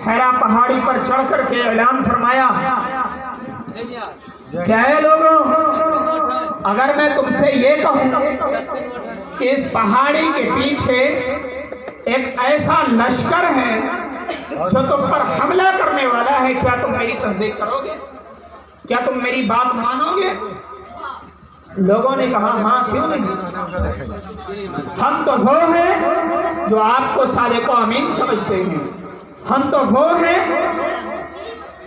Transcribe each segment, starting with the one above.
حرا پہاڑی پر چڑھ کر کے اعلان فرمایا، کیا ہے لوگوں، اگر میں تم سے یہ کہوں کہ اس پہاڑی کے پیچھے ایک ایسا لشکر ہے جو تم پر حملہ کرنے والا ہے، کیا تم میری تصدیق کرو گے؟ کیا تم میری بات مانو گے؟ لوگوں نے کہا ہاں کیوں نہیں، ہم تو وہ ہیں جو آپ کو صادق و امین سمجھتے ہیں، ہم تو وہ ہیں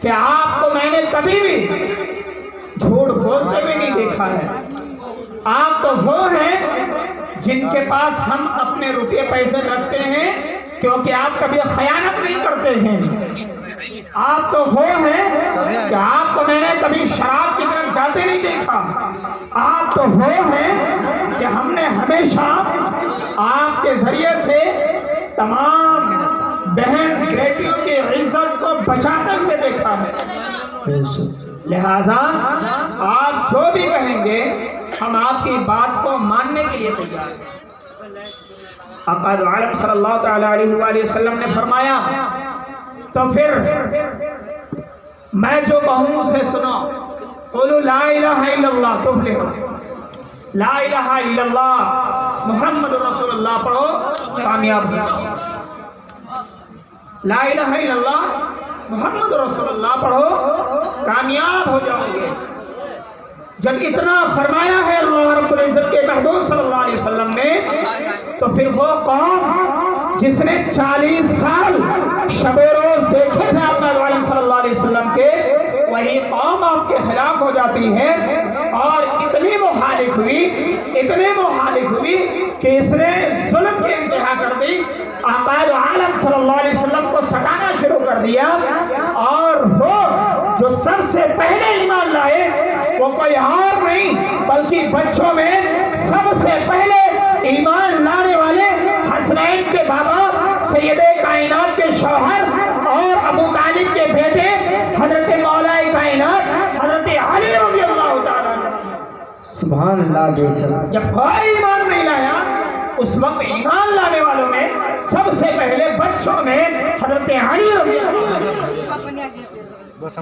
کہ آپ کو میں نے کبھی بھی جھوٹ بولتے ہوئے نہیں دیکھا ہے، آپ تو وہ ہیں جن کے پاس ہم اپنے روپے پیسے رکھتے ہیں کیونکہ آپ کبھی خیانت نہیں کرتے ہیں، آپ تو وہ ہیں کہ آپ کو میں نے کبھی شراب کی طرف جاتے نہیں دیکھا، آپ تو وہ ہیں کہ ہم نے ہمیشہ آپ کے ذریعے سے تمام بہن بیٹیوں کی عزت کو بچاتے ہوئے دیکھا ہے، لہذا آپ جو بھی کہیں گے ہم آپ کی بات کو ماننے کے لیے تیار ہیں۔ آقا عالم صلی اللہ تعالی علیہ وآلہ وسلم نے فرمایا تو پھر میں جو کہوں اسے سنو، قولوا لا الہ الا اللہ تفلحوا، لا الہ الا اللہ محمد رسول اللہ پڑھو کامیاب ہو جاؤ، لا الہ الا اللہ محمد رسول اللہ پڑھو کامیاب ہو جاؤ گے۔ جب اتنا فرمایا ہے اللہ رب العزت کے محبوب صلی اللہ علیہ وسلم نے، تو پھر وہ قوم جس نے 40 سال شب و روز دیکھے تھے آپ عالم صلی اللہ علیہ وسلم کے، وہی قوم آپ کے خلاف ہو جاتی ہے، اور اتنی مخالف ہوئی کہ اس نے ظلم کی انتہا کر دی، آقا عالم صلی اللہ علیہ وسلم کو ستانا شروع کر دیا، اور وہ جو سب سے پہلے ایمان لائے وہ کوئی اور نہیں بلکہ بچوں میں سب سے پہلے ایمان لانے والے حسنین کے بابا سید کائنات کے شوہر اور ابو طالب کے بیٹے حضرت مولا کائنات حضرت علی رضی اللہ تعالیٰ عنہ، سبحان اللہ علیہ وسلم۔ جب کوئی ایمان نہیں لایا اس وقت ایمان لانے والوں میں سب سے پہلے بچوں میں حضرت علی رضی اللہ عنہ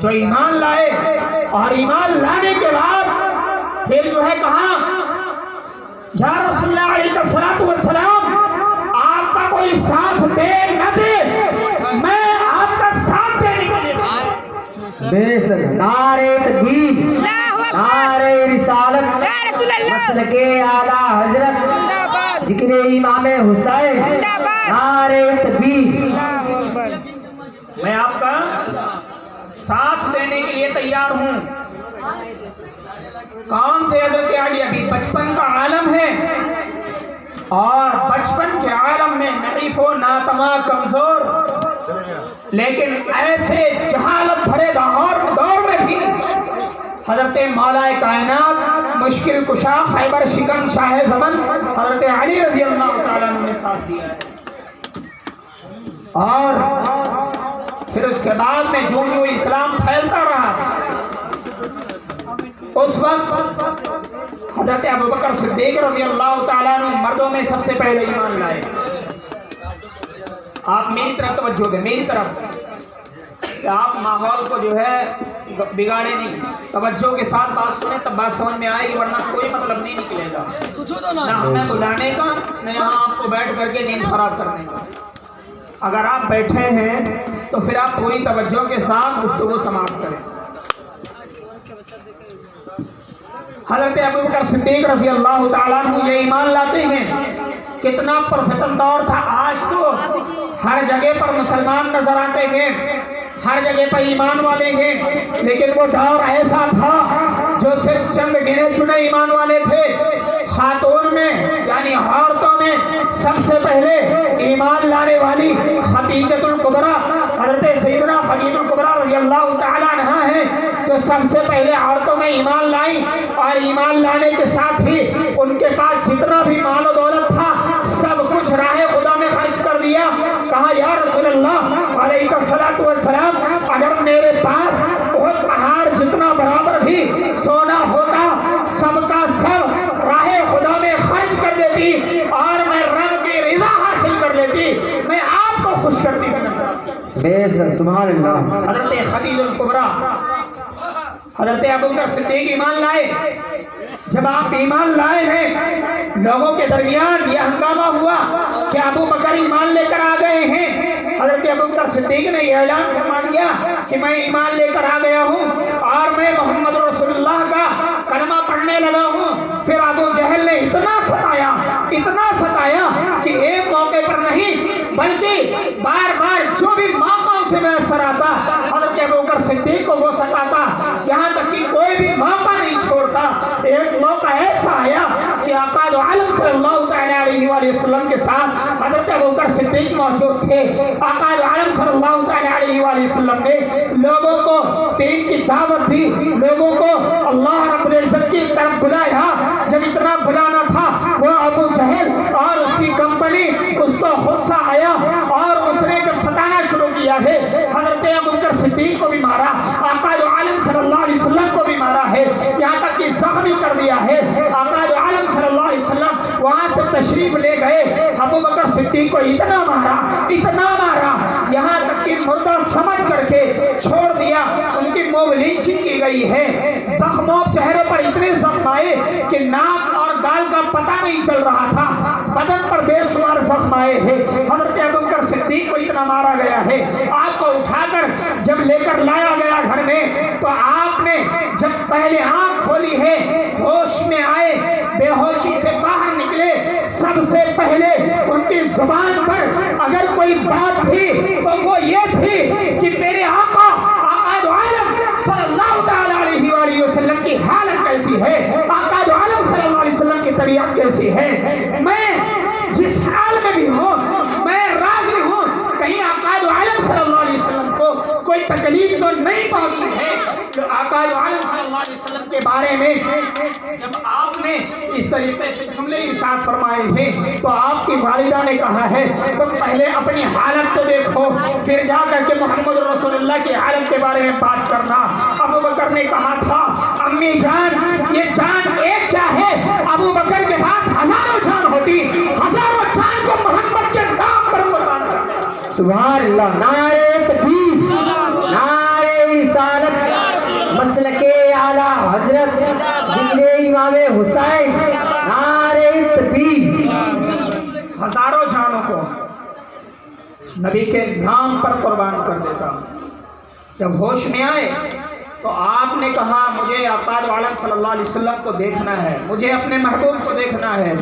جو ایمان لائے، اور ایمان لانے کے بعد پھر جو ہے کہا یا رسول اللہ علیہ السلام آپ کا کوئی ساتھ دے نہ دے میں آپ کا ساتھ دینے کے لیے بے شک، نعرہ تکبیر، نعرہ رسالت، مسلک اعلیٰ حضرت، ذکر امام حسین، نعرہ تکبیر، میں آپ کا ساتھ دینے کے لیے تیار ہوں۔ کون تھے حضرت علی؟ ابھی بچپن کا عالم ہے، اور بچپن کے عالم میں نحیف و ناتما کمزور، لیکن ایسے جہالت بھرے دور میں بھی حضرت مولا کائنات مشکل کشا خیبر شکن شاہ زمن حضرت علی رضی اللہ تعالیٰ نے ساتھ دیا ہے، اور پھر اس کے بعد میں جو اسلام پھیلتا رہا، اس وقت حضرت ابوبکر صدیق رضی اللہ تعالیٰ عنہ مردوں میں سب سے پہلے ایمان لائے۔ آپ میری طرف توجہ دیں، میری طرف، کہ آپ ماحول کو جو ہے بگاڑے نہیں، توجہ کے ساتھ بات سنیں تب بات سمجھ میں آئے گی، ورنہ کوئی مطلب نہیں نکلے گا، نہ ہمیں بلانے کا نہ یہاں آپ کو بیٹھ کر کے نیند خراب کرنے کا۔ اگر آپ بیٹھے ہیں تو پھر آپ پوری توجہ کے ساتھ گفتگو سماعت کریں۔ حضرت ابوبکر صدیق رضی اللہ تعالیٰ عنہ یہ ایمان لاتے ہیں، کتنا پرفتن دور تھا، آج تو ہر جگہ پر مسلمان نظر آتے ہیں، ہر جگہ پر ایمان والے ہیں، لیکن وہ دور ایسا تھا جو صرف چند گنے چنے ایمان والے تھے۔ خاتون میں یعنی عورتوں میں سب سے پہلے ایمان لانے والی خدیجۃ الکبریٰ حضرت سیدنا خدیجہ الکبریٰ رضی اللہ تعالیٰ عنہ ہیں، جو سب سے پہلے عورتوں میں ایمان لائیں، اور ایمان لانے کے ساتھ ہی ان کے پاس جتنا بھی مال و دولت تھا سب کچھ راہ خدا میں خرچ کر دیا۔ کہا یا رسول اللہ علیہ الصلوۃ والسلام، اگر میرے پاس بہت پہاڑ جتنا برابر بھی سونا ہوتا سب کا سب راہ خدا میں خرچ کر دیتی، اور میں رب کی رضا حاصل کر لیتی، میں آپ کو خوش کرتی ہوئی نظر آتی۔ بے شک سبحان اللہ. حضرت خدیجہ الکبریٰ حضرت ابوبکر صدیق ایمان لائے. جب آپ ایمان لائے ہیں لوگوں کے درمیان یہ ہنگامہ ہوا کہ ابو بکر ایمان لے کر آ گئے ہیں. حضرت ابوبکر صدیق نے یہ اعلان فرما دیا کہ میں ایمان لے کر آ گیا ہوں اور میں محمد رسول اللہ کا کلمہ پڑھنے لگا ہوں. پھر ابو جہل نے اتنا ستایا کہ ایک موقع پر نہیں بلکہ بار بار جو بھی موقع سے میسر آتا حضرت ابوبکر صدیق کو وہ ستاتا، یہاں تک کہ کوئی بھی موقع نہیں چھوڑتا. ایک موقع ایسا آیا کہ آقا دو عالم صلی اللہ علیہ وآلہ وسلم کے ساتھ حضرت ابوبکر صدیق موجود تھے. آقا دو عالم صلی اللہ علیہ وآلہ وسلم نے لوگوں کو دین کی دعوت دی، لوگوں کو اللہ رب العزت کی طرف بلایا. جب اتنا بلانا تھا وہ ابو جہل اور اس کی کمپنی اس کو غصہ آیا اور اس نے جب ستانا شروع کیا ہے حضرت ابوبکر صدیق کو بھی مارا، آقا دو عالم صلی اللہ علیہ وسلم کو بھی مارا ہے، یہاں تک کہ زخمی کر دیا ہے. آقا دو عالم صلی اللہ علیہ وسلم وہاں سے تشریف لے گئے. ابوبکر صدیق کو اتنا مارا یہاں تک کہ مردہ سمجھ کر کے چھوڑ دیا. ان کی منہ لنچنگ کی گئی ہے. زخموں چہرے پر اتنے زخم آئے کہ ناک اور گال کا پتہ نہیں چل رہا تھا. بدن پر بے شمار زخم آئے ہیں. حضرت ابوبکر صدیق کو اتنا مارا گیا ہے. آپ کو اٹھا کر جب لے کر لایا گیا گھر میں تو آپ نے جب پہلے آنکھ کھولی ہے ہوش میں آئے، بے ہوشی سے باہر نکلے، سب سے پہلے ان کی زبان پر اگر کوئی بات تھی تو وہ یہ تھی کہ میرے آقا دو عالم صلی اللہ علیہ وآلہ وسلم کی حالت کیسی ہے، آقا دو عالم صلی اللہ علیہ وسلم کی طبیعت کیسی ہے. میں جس حال میں بھی ہوں میں راضی ہوں، کہیں آقا دو عالم صلی اللہ علیہ وسلم کو کوئی تکلیف تو نہیں پہنچی ہے. جو آقا دو عالم صلی اللہ علیہ وسلم کے بارے میں جب آپ نے اس طریقے سے جملے ارشاد فرمائے ہیں تو آپ کی والدہ نے کہا ہے تم پہلے اپنی حالت تو دیکھو پھر جا کر کے محمد رسول اللہ کی حالت کے بارے میں بات کرنا. ابو بکر نے کہا تھا امی جان یہ جان ایک کیا ہے، ابو بکر کے پاس ہزاروں جان ہوتی، ہزاروں جان کو محمد کے نام پر قربان کرتے. سبحان اللہ. نعرہ تکبیر، نعرہ رسالت، مسلک اعلی حضرت ذکر امام حسین، نعرہ تکبیر. ہزاروں جانوں کو نبی کے نام پر قربان کر دیتا. جب ہوش میں آئے تو آپ نے کہا مجھے آقا دو عالم صلی اللہ علیہ وسلم کو دیکھنا ہے، مجھے اپنے محبوب کو دیکھنا ہے.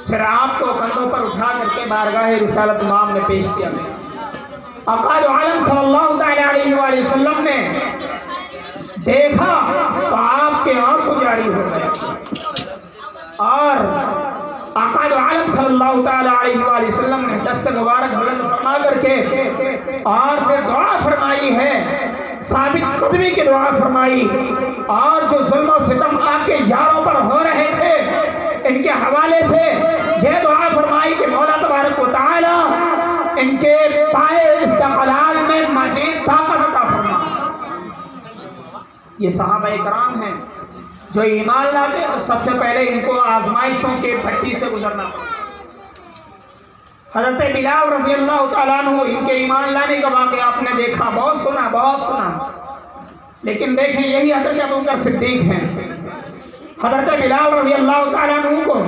پھر آپ کو کندھوں پر اٹھا کر کے بارگاہ رسالت امام نے پیش کیا. آقا دو عالم صلی اللہ علیہ وآلہ وسلم نے دیکھا تو آپ کے آنسو جاری ہو گئے اور آقا دو عالم صلی اللہ علیہ وآلہ وسلم نے دست مبارک بلند فرما کر کے اور پھر دعا فرمائی ہے، ثابت قدمی کی دعا فرمائی. اور جو ظلم و ستم آپ کے یاروں پر ہو رہے تھے ان کے حوالے سے یہ دعا فرمائی کہ مولا تبارک و تعالی ان کے پائے استقلال میں مزید طاقت عطا فرما. یہ صحابہ کرام ہیں جو ایمان لاتے اور سب سے پہلے ان کو آزمائشوں کے بھٹی سے گزرنا. حضرت بلال رضی اللہ تعالیٰ عنہ ان کے ایمان لانے کا واقعہ آپ نے دیکھا، بہت سنا، لیکن دیکھیں یہی حضرت ابوبکر صدیق ہیں. حضرت بلال رضی اللہ تعالیٰ عنہ کو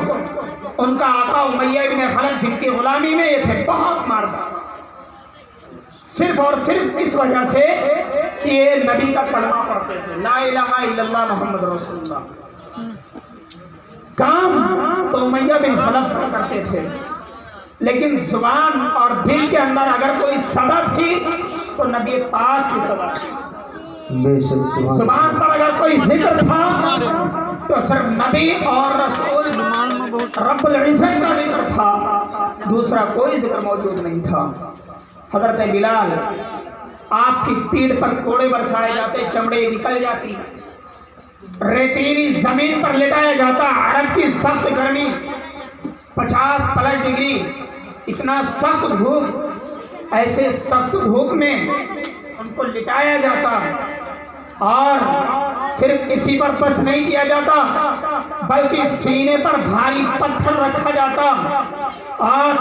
ان کا آقا امیہ بن خلف جن کی غلامی میں یہ تھے بہت مارتا، صرف اور صرف اس وجہ سے کہ یہ نبی کا کلمہ پڑھتے تھے، لا الہ الا اللہ محمد رسول اللہ. کام تو امیہ بن خلف کرتے تھے لیکن زبان اور دل کے اندر اگر کوئی سبب تھی تو نبی پاک کی سبب تھی. زبان پر اگر کوئی ذکر تھا تو صرف نبی اور رسول رب العزت کا ذکر تھا، دوسرا کوئی ذکر موجود نہیں تھا. حضرت بلال آپ کی پیٹھ پر کوڑے برسائے جاتے، چمڑے نکل جاتی، ریتیلی زمین پر لٹایا جاتا. عرب کی سخت گرمی 50+ ڈگری، اتنا سخت دھوپ، ایسے سخت دھوپ میں ان کو لٹایا جاتا اور صرف اسی پر بس نہیں کیا جاتا بلکہ سینے پر بھاری پتھر رکھا جاتا اور